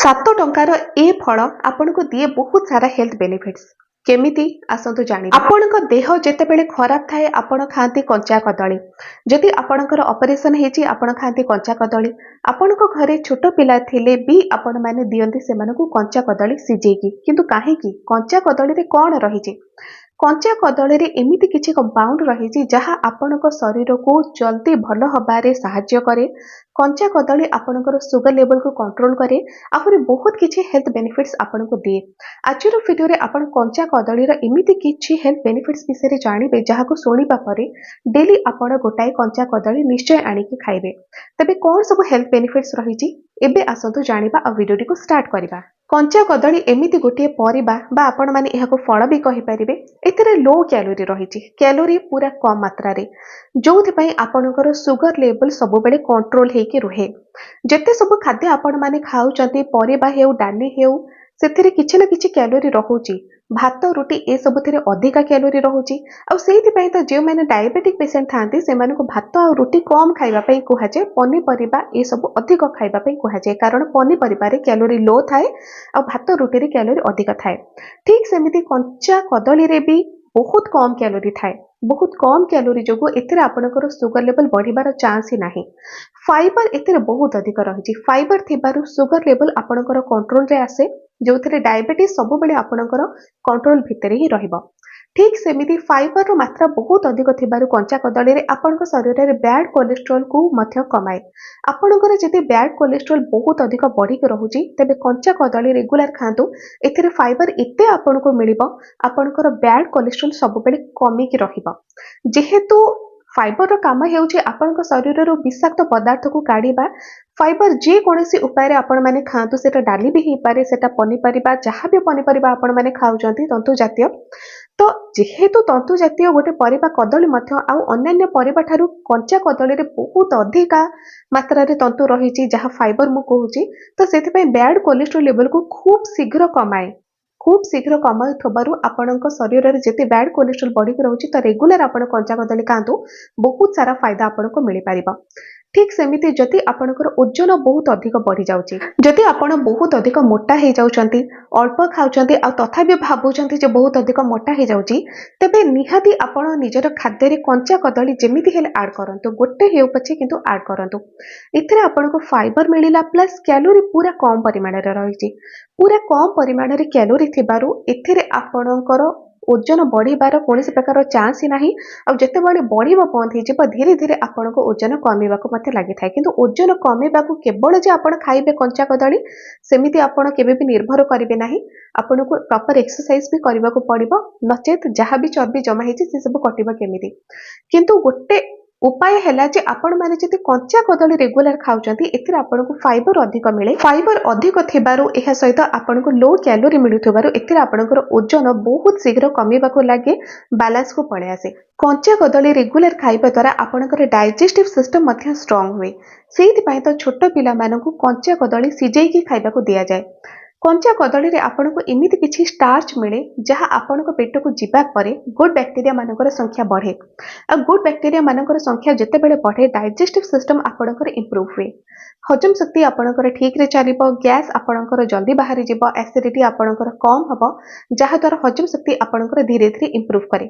7 ଟଙ୍କାର ଏ ଫଳ ଆପଣଙ୍କୁ ଦିଏ ବହୁତ ସାରା ହେଲ୍ଥ ବେନିଫିଟ୍ସ। କେମିତି ଆସନ୍ତୁ ଜାଣିବା। ଆପଣଙ୍କ ଦେହ ଯେତେବେଳେ ଖରାପ ଥାଏ ଆପଣ ଖାଆନ୍ତି କଞ୍ଚା କଦଳୀ। ଯଦି ଆପଣଙ୍କର ଅପରେସନ ହେଇଛି ଆପଣ ଖାଆନ୍ତି କଞ୍ଚା କଦଳୀ। ଆପଣଙ୍କ ଘରେ ଛୋଟ ପିଲା ଥିଲେ ବି ଆପଣମାନେ ଦିଅନ୍ତି ସେମାନଙ୍କୁ କଞ୍ଚା କଦଳୀ ସିଝେଇକି। କିନ୍ତୁ କାହିଁକି? କଞ୍ଚା କଦଳୀରେ କ'ଣ ରହିଛି? କଞ୍ଚା କଦଳୀରେ ଏମିତି କିଛି କମ୍ପାଉଣ୍ଡ ରହିଛି ଯାହା ଆପଣଙ୍କ ଶରୀରକୁ ଜଲ୍ଦି ଭଲ ହେବାରେ ସାହାଯ୍ୟ କରେ। କଞ୍ଚା କଦଳୀ ଆପଣଙ୍କର ସୁଗର ଲେଭେଲକୁ କଣ୍ଟ୍ରୋଲ କରେ। ଆହୁରି ବହୁତ କିଛି ହେଲ୍ଥ ବେନିଫିଟ୍ସ ଆପଣଙ୍କୁ ଦିଏ। ଆଜିର ଭିଡ଼ିଓରେ ଆପଣ କଞ୍ଚା କଦଳୀର ଏମିତି କିଛି ହେଲ୍ଥ ବେନିଫିଟ୍ସ ବିଷୟରେ ଜାଣିବେ ଯାହାକୁ ଶୁଣିବା ପରେ ଡେଲି ଆପଣ ଗୋଟାଏ କଞ୍ଚା କଦଳୀ ନିଶ୍ଚୟ ଆଣିକି ଖାଇବେ। ତେବେ କ'ଣ ସବୁ ହେଲ୍ଥ ବେନିଫିଟ୍ସ ରହିଛି ଏବେ ଆସନ୍ତୁ ଜାଣିବା ଆଉ ଭିଡ଼ିଓଟିକୁ ଷ୍ଟାର୍ଟ କରିବା। କଞ୍ଚା କଦଳୀ ଏମିତି ଗୋଟିଏ ପରିବା ବା ଆପଣମାନେ ଏହାକୁ ଫଳ ବି କହିପାରିବେ। ଏଥିରେ ଲୋ କ୍ୟାଲୋରି ରହିଛି। କ୍ୟାଲୋରି ପୁରା କମ୍ ମାତ୍ରାରେ, ଯୋଉଥିପାଇଁ ଆପଣଙ୍କର ସୁଗର ଲେଭେଲ ସବୁବେଳେ କଣ୍ଟ୍ରୋଲ ହେଇକି ରୁହେ। ଯେତେ ସବୁ ଖାଦ୍ୟ ଆପଣମାନେ ଖାଉଛନ୍ତି, ପରିବା ହେଉ ଡାଲି ହେଉ, ସେଥିରେ କିଛି ନା କିଛି କ୍ୟାଲୋରି ରହୁଛି। ଭାତ ରୁଟି ଏସବୁଥିରେ ଅଧିକା କ୍ୟାଲୋରି ରହୁଛି। ଆଉ ସେଇଥିପାଇଁ ତ ଯେଉଁମାନେ ଡାଇବେଟିକ୍ ପେସେଣ୍ଟ ଥାଆନ୍ତି ସେମାନଙ୍କୁ ଭାତ ଆଉ ରୁଟି କମ୍ ଖାଇବା ପାଇଁ କୁହାଯାଏ। ପନିପରିବା ଏସବୁ ଅଧିକ ଖାଇବା ପାଇଁ କୁହାଯାଏ, କାରଣ ପନିପରିବାରେ କ୍ୟାଲୋରି ଲୋ ଥାଏ ଆଉ ଭାତ ରୁଟିରେ କ୍ୟାଲୋରି ଅଧିକ ଥାଏ। ଠିକ୍ ସେମିତି କଞ୍ଚା କଦଳୀରେ ବି ବହୁତ କମ୍ କ୍ୟାଲୋରି ଥାଏ। ବହୁତ କମ୍ କ୍ୟାଲୋରି ଯୋଗୁଁ ଏଥିରେ ଆପଣଙ୍କର ସୁଗର ଲେଭେଲ ବଢ଼ିବାର ଚାନ୍ସ ହିଁ ନାହିଁ। ଫାଇबर ଏଥିରେ ବହୁତ ଅଧିକ ରହିଛି। ଫାଇबर ଥିବାରୁ ସୁଗର ଲେଭେଲ ଆପଣଙ୍କର କଣ୍ଟ୍ରୋଲରେ ଆସେ, ଯେଉଁଥିରେ ଡାଇବେଟିସ୍ ସବୁବେଳେ ଆପଣଙ୍କର କଣ୍ଟ୍ରୋଲ ଭିତରେ ହିଁ ରହିବ। ଠିକ୍ ସେମିତି ଫାଇବରର ମାତ୍ରା ବହୁତ ଅଧିକ ଥିବାରୁ କଞ୍ଚା କଦଳୀରେ ଆପଣଙ୍କ ଶରୀରରେ ବ୍ୟାଡ୍ କୋଲେଷ୍ଟ୍ରଲକୁ ମଧ୍ୟ କମାଏ। ଆପଣଙ୍କର ଯଦି ବ୍ୟାଡ୍ କୋଲେଷ୍ଟ୍ରଲ ବହୁତ ଅଧିକ ବଢ଼ିକି ରହୁଛି ତେବେ କଞ୍ଚା କଦଳୀ ରେଗୁଲାର ଖାଆନ୍ତୁ। ଏଥିରେ ଫାଇबर ଏତେ ଆପଣଙ୍କୁ ମିଳିବ, ଆପଣଙ୍କର ବ୍ୟାଡ୍ କୋଲେଷ୍ଟ୍ରଲ ସବୁବେଳେ କମିକି ରହିବ। ଯେହେତୁ ଫାଇବରର କାମ ହେଉଛି ଆପଣଙ୍କ ଶରୀରରୁ ବିଷାକ୍ତ ପଦାର୍ଥକୁ କାଢ଼ିବା। ଫାଇबर ଯେକୌଣସି ଉପାୟରେ ଆପଣମାନେ ଖାଆନ୍ତୁ, ସେଟା ଡାଲି ବି ହେଇପାରେ, ସେଟା ପନିପରିବା, ଯାହା ବି ପନିପରିବା ଆପଣମାନେ ଖାଉଛନ୍ତି ତନ୍ତୁ ଜାତୀୟ, ତ ଯେହେତୁ ତନ୍ତୁ ଜାତୀୟ ଗୋଟେ ପରିବା କଦଳୀ ମଧ୍ୟ ଆଉ ଅନ୍ୟାନ୍ୟ ପରିବା ଠାରୁ କଞ୍ଚା କଦଳୀରେ ବହୁତ ଅଧିକା ମାତ୍ରାରେ ତନ୍ତୁ ରହିଛି, ଯାହା ଫାଇबर ମୁଁ କହୁଛି, ତ ସେଥିପାଇଁ ବ୍ୟାଡ୍ କୋଲେଷ୍ଟ୍ରଲ ଲେଭେଲକୁ ଖୁବ୍ ଶୀଘ୍ର କମାଏ। ଖୁବ୍ ଶୀଘ୍ର କମାଉଥିବାରୁ ଆପଣଙ୍କ ଶରୀରରେ ଯେତେ ବ୍ୟାଡ୍ କୋଲେଷ୍ଟ୍ରଲ ବଢ଼ିକି ରହୁଛି ତ ରେଗୁଲାର ଆପଣ କଞ୍ଚା କଦଳୀ ଖାଆନ୍ତୁ, ବହୁତ ସାରା ଫାଇଦା ଆପଣଙ୍କୁ ମିଳିପାରିବ। ଠିକ୍ ସେମିତି ଯଦି ଆପଣଙ୍କର ଓଜନ ବହୁତ ଅଧିକ ବଢ଼ିଯାଉଛି, ଯଦି ଆପଣ ବହୁତ ଅଧିକ ମୋଟା ହେଇଯାଉଛନ୍ତି, ଅଳ୍ପ ଖାଉଛନ୍ତି ଆଉ ତଥାପି ଭାବୁଛନ୍ତି ଯେ ବହୁତ ଅଧିକ ମୋଟା ହେଇଯାଉଛି, ତେବେ ନିହାତି ଆପଣ ନିଜର ଖାଦ୍ୟରେ କଞ୍ଚା କଦଳୀ ଯେମିତି ହେଲେ ଆଡ୍ କରନ୍ତୁ। ଗୋଟେ ହେଉ ପଛେ କିନ୍ତୁ ଆଡ୍ କରନ୍ତୁ। ଏଥିରେ ଆପଣଙ୍କୁ ଫାଇबर ମିଳିଲା, ପ୍ଲସ୍ କ୍ୟାଲୋରି ପୁରା କମ୍ ପରିମାଣରେ ରହିଛି। ପୁରା କମ୍ ପରିମାଣରେ କ୍ୟାଲୋରି ଥିବାରୁ ଏଥିରେ ଆପଣଙ୍କର ଓଜନ ବଢ଼ିବାର କୌଣସି ପ୍ରକାର ଚାନ୍ସ ହିଁ ନାହିଁ। ଆଉ ଯେତେବେଳେ ବଢ଼ିବା ବନ୍ଦ ହେଇଯିବ ଧୀରେ ଧୀରେ ଆପଣଙ୍କ ଓଜନ କମିବାକୁ ମଧ୍ୟ ଲାଗିଥାଏ। କିନ୍ତୁ ଓଜନ କମେଇବାକୁ କେବଳ ଯେ ଆପଣ ଖାଇବେ କଞ୍ଚା କଦଳୀ, ସେମିତି ଆପଣ କେବେ ବି ନିର୍ଭର କରିବେ ନାହିଁ। ଆପଣଙ୍କୁ ପ୍ରପର ଏକ୍ସରସାଇଜ ବି କରିବାକୁ ପଡ଼ିବ, ନଚେତ୍ ଯାହା ବି ଚର୍ବି ଜମା ହେଇଛି ସେସବୁ କଟିବ କେମିତି। କିନ୍ତୁ ଗୋଟେ ଉପାୟ ହେଲା ଯେ ଆପଣମାନେ ଯଦି କଞ୍ଚା କଦଳୀ ରେଗୁଲାର ଖାଉଛନ୍ତି, ଏଥିରେ ଆପଣଙ୍କୁ ଫାଇबर ଅଧିକ ମିଳେ। ଫାଇबर ଅଧିକ ଥିବାରୁ ଏହା ସହିତ ଆପଣଙ୍କୁ ଲୋ କ୍ୟାଲୋରି ମିଳୁଥିବାରୁ ଏଥିରେ ଆପଣଙ୍କର ଓଜନ ବହୁତ ଶୀଘ୍ର କମିବାକୁ ଲାଗେ, ବାଲାନ୍ସକୁ ପଳେଇ ଆସେ। କଞ୍ଚା କଦଳୀ ରେଗୁଲାର ଖାଇବା ଦ୍ୱାରା ଆପଣଙ୍କର ଡାଇଜେଷ୍ଟିଭ ସିଷ୍ଟମ ମଧ୍ୟ ଷ୍ଟ୍ରଙ୍ଗ ହୁଏ। ସେଇଥିପାଇଁ ତ ଛୋଟ ପିଲାମାନଙ୍କୁ କଞ୍ଚା କଦଳୀ ସିଝେଇକି ଖାଇବାକୁ ଦିଆଯାଏ। କଞ୍ଚା କଦଳୀରେ ଆପଣଙ୍କୁ ଏମିତି କିଛି ଷ୍ଟାର୍ଚ ମିଳେ ଯାହା ଆପଣଙ୍କ ପେଟକୁ ଯିବା ପରେ ଗୁଡ୍ ବ୍ୟାକ୍ଟେରିଆ ମାନଙ୍କର ସଂଖ୍ୟା ବଢ଼େ। ଆଉ ଗୁଡ୍ ବ୍ୟାକ୍ଟେରିଆ ମାନଙ୍କର ସଂଖ୍ୟା ଯେତେବେଳେ ବଢ଼େ, ଡାଇଜେଷ୍ଟିଭ ସିଷ୍ଟମ ଆପଣଙ୍କର ଇମ୍ପ୍ରୁଭ ହୁଏ। ହଜମ ଶକ୍ତି ଆପଣଙ୍କର ଠିକ୍ରେ ଚାଲିବ, ଗ୍ୟାସ୍ ଆପଣଙ୍କର ଜଲ୍ଦି ବାହାରିଯିବ, ଆସିଡିଟି ଆପଣଙ୍କର କମ୍ ହେବ, ଯାହାଦ୍ୱାରା ହଜମ ଶକ୍ତି ଆପଣଙ୍କର ଧୀରେ ଧୀରେ ଇମ୍ପ୍ରୁଭ କରେ।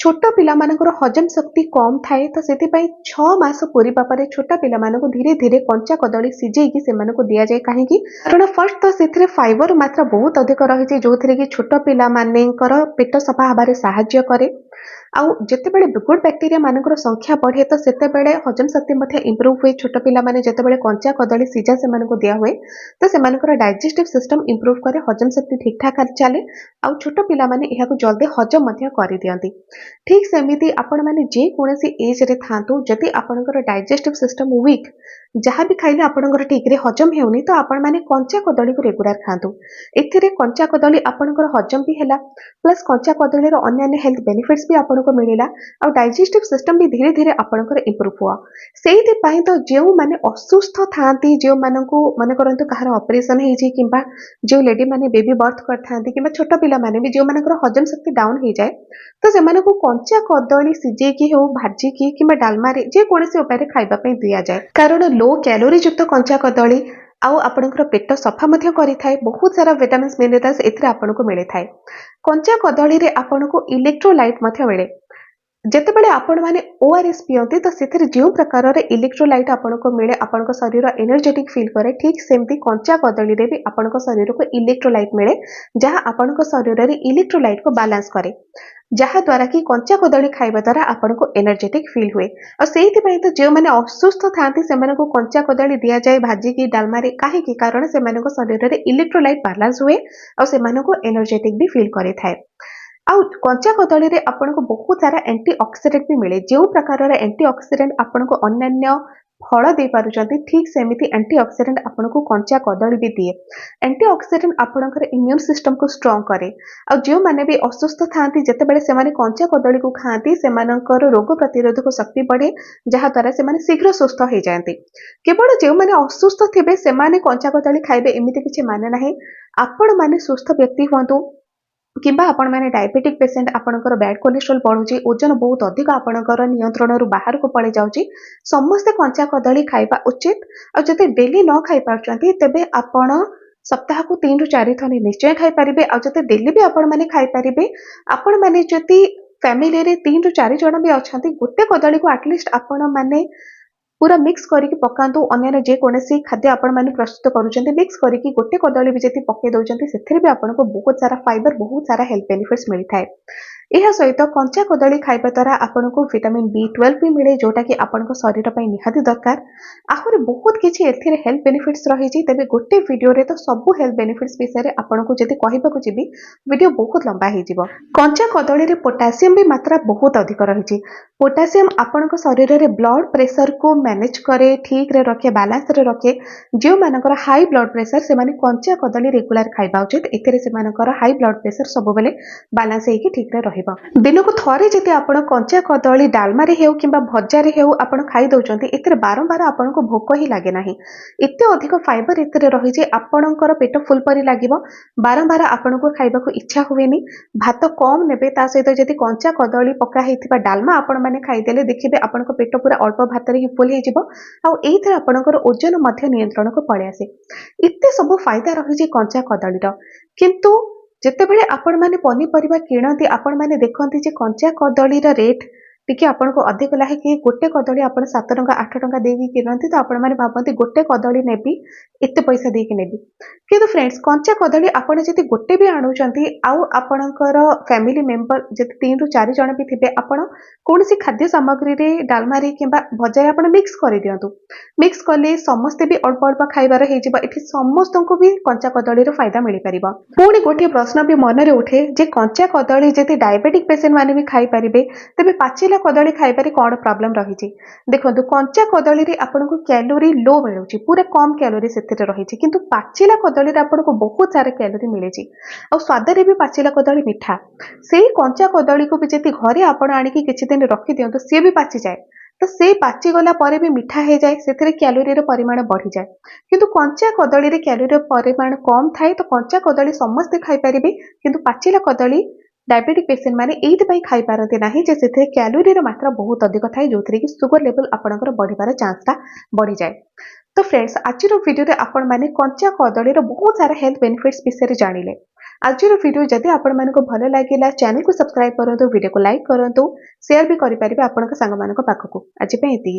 ଛୋଟ ପିଲାମାନଙ୍କର ହଜମ ଶକ୍ତି କମ୍ ଥାଏ, ତ ସେଥିପାଇଁ 6 ମାସ ପୂରିବା ପରେ ଛୋଟ ପିଲାମାନଙ୍କୁ ଧୀରେ ଧୀରେ କଞ୍ଚା କଦଳୀ ସିଝେଇକି ସେମାନଙ୍କୁ ଦିଆଯାଏ। କାହିଁକି? କାରଣ ଫାର୍ଷ୍ଟ ତ ସେଥିରେ ଫାଇବର ମାତ୍ରା ବହୁତ ଅଧିକ ରହିଛି, ଯେଉଁଥିରେ କି ଛୋଟ ପିଲାମାନଙ୍କର ପେଟ ସଫା ହେବାରେ ସାହାଯ୍ୟ କରେ। ଆଉ ଯେତେବେଳେ ଗୁଡ୍ ବ୍ୟାକ୍ଟେରିଆ ମାନଙ୍କର ସଂଖ୍ୟା ବଢ଼େ ତ ସେତେବେଳେ ହଜମ ଶକ୍ତି ମଧ୍ୟ ଇମ୍ପ୍ରୁଭ ହୁଏ। ଛୋଟ ପିଲାମାନେ ଯେତେବେଳେ କଞ୍ଚା କଦଳୀ ସିଝା ସେମାନଙ୍କୁ ଦିଆ ହୁଏ ତ ସେମାନଙ୍କର ଡାଇଜେଷ୍ଟିଭ ସିଷ୍ଟମ ଇମ୍ପ୍ରୁଭ କରେ, ହଜମ ଶକ୍ତି ଠିକଠାକ ଚାଲେ ଆଉ ଛୋଟ ପିଲାମାନେ ଏହାକୁ ଜଲ୍ଦି ହଜମ ମଧ୍ୟ କରିଦିଅନ୍ତି। ଠିକ୍ ସେମିତି ଆପଣମାନେ ଯେକୌଣସି ଏଜ୍ରେ ଥାଆନ୍ତୁ, ଯଦି ଆପଣଙ୍କର ଡାଇଜେଷ୍ଟିଭ ସିଷ୍ଟମ ୱିକ୍, ଯାହା ବି ଖାଇଲେ ଆପଣଙ୍କର ଠିକରେ ହଜମ ହେଉନି, ତ ଆପଣମାନେ କଞ୍ଚା କଦଳୀକୁ ରେଗୁଲାର ଖାଆନ୍ତୁ। ଏଥିରେ କଞ୍ଚା କଦଳୀ ଆପଣଙ୍କର ହଜମ ବି ହେଲା, ପ୍ଲସ୍ କଞ୍ଚା କଦଳୀର ଅନ୍ୟାନ୍ୟ ହେଲ୍ଥ ବେନିଫିଟ୍ସ ବି ଆପଣଙ୍କୁ ମିଳିଲା ଆଉ ଡାଇଜେଷ୍ଟିଭ ସିଷ୍ଟମ ବି ଧୀରେ ଧୀରେ ଆପଣଙ୍କର ଇମ୍ପ୍ରୁଭ ହୁଅ। ସେଇଥିପାଇଁ ତ ଯେଉଁମାନେ ଅସୁସ୍ଥ ଥାଆନ୍ତି, ଯେଉଁମାନଙ୍କୁ ମନେ କରନ୍ତୁ କାହାର ଅପରେସନ ହେଇଛି, କିମ୍ବା ଯେଉଁ ଲେଡିମାନେ ବେବି ବର୍ଥ କରିଥାନ୍ତି, କିମ୍ବା ଛୋଟ ପିଲାମାନେ ବି ଯେଉଁମାନଙ୍କର ହଜମ ଶକ୍ତି ଡାଉନ ହେଇଯାଏ, ତ ସେମାନଙ୍କୁ କଞ୍ଚା କଦଳୀ ସିଝେଇକି ହେଉ, ଭାଜିକି କିମ୍ବା ଡାଲମାରେ ଯେକୌଣସି ଉପାୟରେ ଖାଇବା ପାଇଁ ଦିଆଯାଏ। କାରଣ ଲୋ କ୍ୟାଲୋରି ଯୁକ୍ତ କଞ୍ଚା କଦଳୀ आउ आपणकर पेट सफा मध्य करिथाए बहुत सारा विटामिन्स मिनरल्स एथिरे आपनको मिलिथाए। कंचा कदली रे आपनको इलेक्ट्रोलाइट मध्य मिले। ଯେତେବେଳେ ଆପଣମାନେ ORS ପିଅନ୍ତି ତ ସେଥିରେ ଯେଉଁ ପ୍ରକାରର ଇଲେକ୍ଟ୍ରୋଲାଇଟ୍ ଆପଣଙ୍କୁ ମିଳେ ଆପଣଙ୍କ ଶରୀର ଏନର୍ଜେଟିକ୍ ଫିଲ୍ କରେ ଠିକ୍ ସେମିତି କଞ୍ଚା କଦଳୀରେ ବି ଆପଣଙ୍କ ଶରୀରକୁ ଇଲେକ୍ଟ୍ରୋଲାଇଟ୍ ମିଳେ ଯାହା ଆପଣଙ୍କ ଶରୀରରେ ଇଲେକ୍ଟ୍ରୋଲାଇଟ୍କୁ ବାଲାନ୍ସ କରେ ଯାହାଦ୍ୱାରା କି କଞ୍ଚା କଦଳୀ ଖାଇବା ଦ୍ୱାରା ଆପଣଙ୍କୁ ଏନର୍ଜେଟିକ୍ ଫିଲ୍ ହୁଏ ଆଉ ସେଇଥିପାଇଁ ତ ଯେଉଁମାନେ ଅସୁସ୍ଥ ଥାଆନ୍ତି ସେମାନଙ୍କୁ କଞ୍ଚା କଦଳୀ ଦିଆଯାଏ ଭାଜିକି ଡାଲମାରେ କାହିଁକି କାରଣ ସେମାନଙ୍କ ଶରୀରରେ ଇଲେକ୍ଟ୍ରୋଲାଇଟ୍ ବାଲାନ୍ସ ହୁଏ ଆଉ ସେମାନଙ୍କୁ ଏନର୍ଜେଟିକ୍ ବି ଫିଲ୍ କରିଥାଏ। ଆଉ କଞ୍ଚା କଦଳୀରେ ଆପଣଙ୍କୁ ବହୁତ ସାରା ଆଣ୍ଟି ଅକ୍ସିଡେଣ୍ଟ ବି ମିଳେ ଯେଉଁ ପ୍ରକାରର ଆଣ୍ଟି ଅକ୍ସିଡେଣ୍ଟ ଆପଣଙ୍କୁ ଅନ୍ୟାନ୍ୟ ଫଳ ଦେଇପାରୁଛନ୍ତି ଠିକ୍ ସେମିତି ଆଣ୍ଟି ଅକ୍ସିଡେଣ୍ଟ ଆପଣଙ୍କୁ କଞ୍ଚା କଦଳୀ ବି ଦିଏ। ଆଣ୍ଟି ଅକ୍ସିଡେଣ୍ଟ ଆପଣଙ୍କର ଇମ୍ୟୁନ୍ ସିଷ୍ଟମକୁ ଷ୍ଟ୍ରଙ୍ଗ କରେ ଆଉ ଯେଉଁମାନେ ବି ଅସୁସ୍ଥ ଥାଆନ୍ତି ଯେତେବେଳେ ସେମାନେ କଞ୍ଚା କଦଳୀକୁ ଖାଆନ୍ତି ସେମାନଙ୍କର ରୋଗ ପ୍ରତିରୋଧକ ଶକ୍ତି ବଢ଼େ ଯାହାଦ୍ୱାରା ସେମାନେ ଶୀଘ୍ର ସୁସ୍ଥ ହେଇଯାଆନ୍ତି। କେବଳ ଯେଉଁମାନେ ଅସୁସ୍ଥ ଥିବେ ସେମାନେ କଞ୍ଚା କଦଳୀ ଖାଇବେ ଏମିତି କିଛି ମାନେ ନାହିଁ। ଆପଣମାନେ ସୁସ୍ଥ ବ୍ୟକ୍ତି ହୁଅନ୍ତୁ କିମ୍ବା ଆପଣମାନେ ଡାଇବେଟିକ୍ ପେସେଣ୍ଟ ଆପଣଙ୍କର ବ୍ୟାଡ୍ କୋଲେଷ୍ଟ୍ରଲ୍ ବଢ଼ୁଛି ଓଜନ ବହୁତ ଅଧିକ ଆପଣଙ୍କର ନିୟନ୍ତ୍ରଣରୁ ବାହାରକୁ ପଳେଇ ଯାଉଛି ସମସ୍ତେ କଞ୍ଚା କଦଳୀ ଖାଇବା ଉଚିତ ଆଉ ଯଦି ଡେଲି ନ ଖାଇପାରୁଛନ୍ତି ତେବେ ଆପଣ ସପ୍ତାହକୁ 3 ରୁ 4 ଥର ନିଶ୍ଚୟ ଖାଇପାରିବେ ଆଉ ଯଦି ଡେଲି ବି ଆପଣମାନେ ଖାଇପାରିବେ ଆପଣମାନେ ଯଦି ଫ୍ୟାମିଲିରେ 3 ରୁ 4 ଜଣ ବି ଅଛନ୍ତି ଗୋଟେ କଦଳୀକୁ ଆଟଲିଷ୍ଟ ଆପଣମାନେ पूरा मिक्स करके पकातु अन्य जेकोसी खाद्य आपण मैंने प्रस्तुत करुँच मिक्स करके गोटे कदली भी जब पकई दौरान से आपको बहुत सारा फाइबर बहुत सारा हेल्थ बेनिफिट्स मिलता है। यह सहित कंचा कदली खाइबा द्वारा आपको विटामिन B12 भी मिले जोटा कि आपको शरीर पर निहाती दरकार आहरी बहुत किसी एथिरे हेल्थ बेनिफिट्स रही तेबे गोटे वीडियो रे तो सब हेल्थ बेनिफिट्स विषय में आपको जब कहवाक जी वीडियो बहुत लंबा हो कंचा कदली रे पोटासियम भी मात्रा बहुत अधिक रही पोटासियम आपनको शरीर में ब्लड प्रेशर को मैनेज करे ठीक रे रखे बैलेंस रे रखे जो मानकर हाई ब्लड प्रेशर से माने कंचा कदली रेगुलर खाइबा उचित एथिरे से मानकर हाई ब्लड प्रेशर सब बेले बैलेंस होइके ठीक रे रहिबो। दिनकु थरे जति आपण कंचा कदली डालमा रे हेउ किंबा भजा रे हेउ आपण खाइ दउचंती एथिरे बारंबार आपनको भोक ही लागे नाही एते अधिक फाइबर एथिरे रही जे आपणकर पेट फुल परी लागिबो बारंबार आपनको खाइबाकू इच्छा हुएनी भात कम नेबे ता सहित जति कंचा कदली पका हेतिबा डालमा आपण माने खाइदेले देखिबे आपनको पेट पूरा अल्प भात रे ही फुल हे जिवो आ एइथरे आपणकर ओजन मध्य नियंत्रण को पळे आसे इत्ते सब फायदा रही जे कंचा कदलीर किंतु जेतेबेले आपण माने पनीपरिबा किणती आपण माने देखंती जे कंचा कदलीर रेट टिके आपनको अधिक लागे कि गोटे कदली आपण 7 टंका 8 टंका देकी किणती तो आपण माने भाबंती गोटे कदली नेबी एते पैसा देकी नेबी किंतु फ्रेंड्स कंचा कदली आपण जति गोटे भी आणुचंती आउ आपणकर फैमिली मेंबर जति 3 रु 4 जण भी थिबे आपण कोनसी खाद्य सामग्री रे डालमा रे किंबा भजा रे आपण मिक्स करि दियंतु मिक्स कले समस्ते भी अल्प अल्प खाइबार हे जिबा एठी समस्तनको भी कंचा कदली रो फायदा मिलि परिबा। पुणी गोटे प्रश्न भी मन रे उठे जे कंचा कदली जति डायबिटिक पेशेंट माने भी खाइ परिबे तेबे पाचिला कदली खाइबारे कोन प्रॉब्लम रही देखो कंचा कदली रे आपनको कैलोरी लो मिलुची पूरा कम कैलोरी सेथिरे रही किंतु पाचिला कदली रे आपनको बहुत सारा कैलोरी मिलेची और स्वाद रे भी पाचिला कदली मिठा सेही कंचा कदली को भी जति घरे आपण आनिकी किछि दिन रखि दियंतु से भी पाची जाए तो से पाची गला परे भी मिठा हो जाए से कैलोरी परिमाण बढ़ी जाए किंतु कंचा कदली रे कैलोरी परिमाण कम थाए तो कंचा कदली समस्ते खाई परिबे किंतु पाचिला कदली डायबिटिक पेशेंट माने एइथि खाई पारते नाही जे सेथे कैलोरी रो मात्रा बहुत अधिक थाए जोथरे कि सुगर लेवल आपनकर बढ़िबार चांसटा बढ़ी जाए। तो फ्रेंड्स आज वीडियो रे आपण माने कंचा कदली रो बहुत सारा हेल्थ बेनिफिट्स विषय रे जानिले आज वीडियो जदि आपण मानको भलो लागिला चैनल को सब्सक्राइब करंतु वीडियो को लाइक करंतु शेयर भी करि परिबे आपनक संग मानको पाखकु आज पे एति।